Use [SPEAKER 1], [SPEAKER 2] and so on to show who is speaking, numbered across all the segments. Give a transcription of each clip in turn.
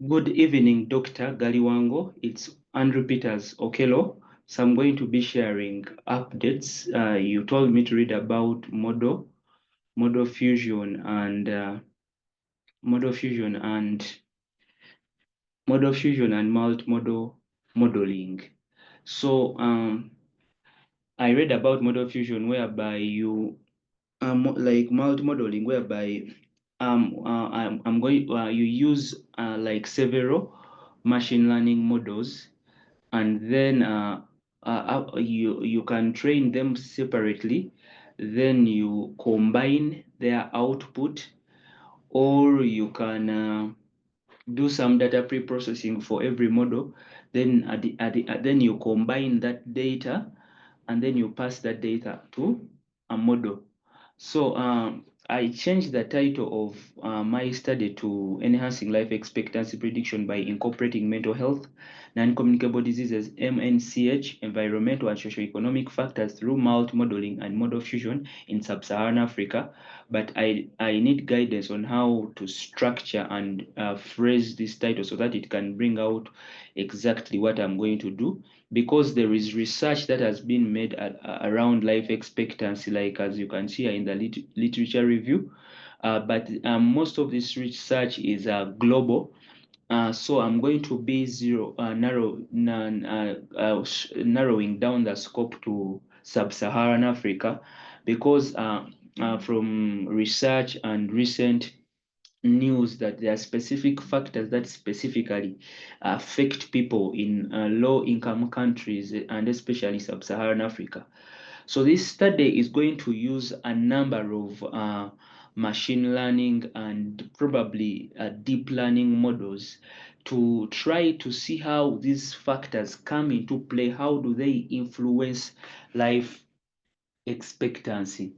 [SPEAKER 1] Good evening, Dr. Galiwango. It's Andrew Peters Okelo. So I'm going to be sharing updates. You told me to read about model fusion model fusion and model fusion and multimodal modeling. So I read about model fusion whereby you like multi-modeling whereby I'm going you use like several machine learning models, and then you can train them separately, then you combine their output, or you can do some data pre-processing for every model, then then you combine that data, and then you pass that data to a model. So I changed the title of my study to Enhancing Life Expectancy Prediction by Incorporating Mental Health, Non-Communicable Diseases, MNCH, Environmental and Socioeconomic Factors through Multi-Modeling and Model Fusion in Sub-Saharan Africa. But I need guidance on how to structure and phrase this title so that it can bring out exactly what I'm going to do, because there is research that has been made around life expectancy, like as you can see in the literature review. But most of this research is global. So I'm going to be narrowing down the scope to sub-Saharan Africa, because from research and recent news that there are specific factors that specifically affect people in low-income countries, and especially sub-Saharan Africa. So this study is going to use a number of machine learning and probably deep learning models to try to see how these factors come into play. How do they influence life expectancy?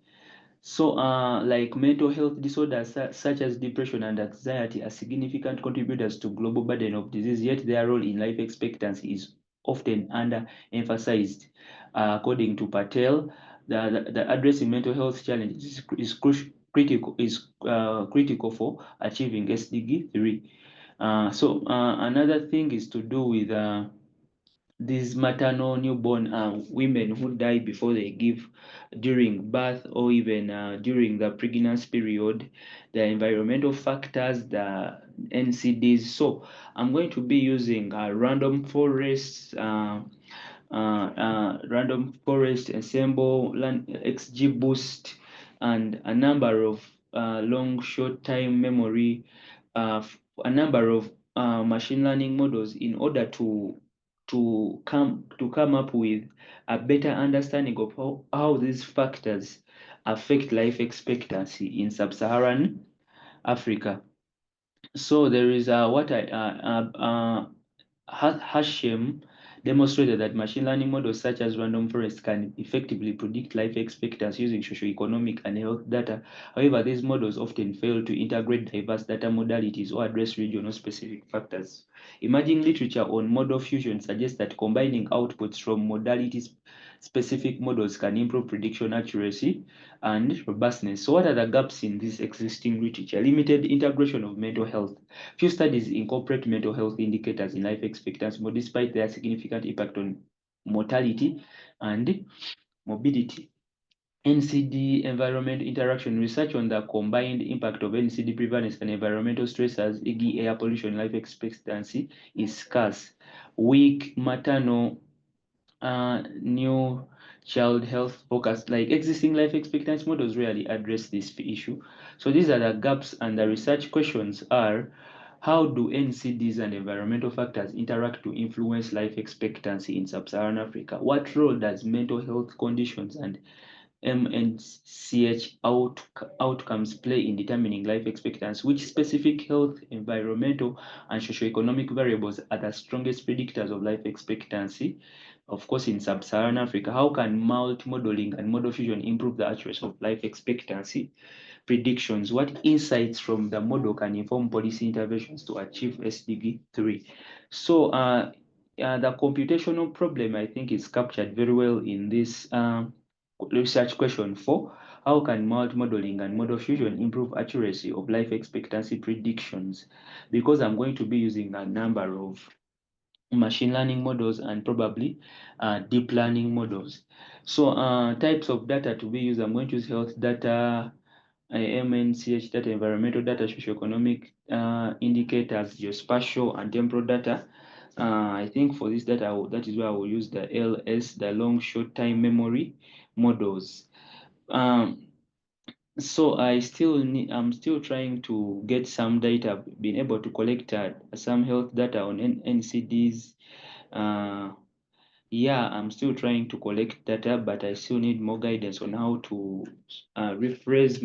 [SPEAKER 1] So, like mental health disorders such as depression and anxiety are significant contributors to global burden of disease, yet their role in life expectancy is often under-emphasized. According to Patel, the addressing mental health challenges critical for achieving SDG 3. So another thing is to do with these maternal newborn women who die before they give during birth, or even during the pregnancy period, the environmental factors, the NCDs. So I'm going to be using random forest ensemble, XGBoost, and a number of long short time memory, a number of machine learning models, in order to come up with a better understanding of how these factors affect life expectancy in sub-Saharan Africa. So there is what I Hashem demonstrated that machine learning models such as random forest can effectively predict life expectancy using socioeconomic and health data. However, these models often fail to integrate diverse data modalities or address regional specific factors. Emerging literature on model fusion suggests that combining outputs from modalities specific models can improve prediction accuracy and robustness. So what are the gaps in this existing literature? Limited integration of mental health. Few studies incorporate mental health indicators in life expectancy, but despite their significant impact on mortality and morbidity. NCD environment interaction research on the combined impact of NCD prevalence and environmental stressors, e.g., air pollution, life expectancy, is scarce. Weak maternal new child health focus, like existing life expectancy models rarely address this issue. So these are the gaps, and the research questions are: how do NCDs and environmental factors interact to influence life expectancy in sub-Saharan Africa? What role does mental health conditions and MNCH outcomes play in determining life expectancy? Which specific health, environmental, and socioeconomic variables are the strongest predictors of life expectancy? Of course, in sub-Saharan Africa, how can multi-modeling and model fusion improve the accuracy of life expectancy predictions? What insights from the model can inform policy interventions to achieve SDG 3? So, the computational problem, I think, is captured very well in this research question 4. How can modeling and model fusion improve accuracy of life expectancy predictions? Because I'm going to be using a number of machine learning models and probably deep learning models. So types of data to be used, I'm going to use health data, MNCH data, environmental data, socioeconomic indicators, geospatial and temporal data. I think for this data, that is where I will use the LS, the long short time memory models. So I'm still trying to get some data, being able to collect some health data on NCDs. Yeah, I'm still trying to collect data, but I still need more guidance on how to rephrase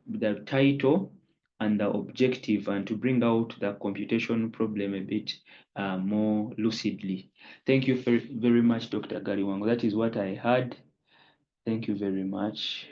[SPEAKER 1] the title and the objective, and to bring out the computation problem a bit more lucidly. Thank you very, very much, Dr. Gariwang. That is what I had. Thank you very much.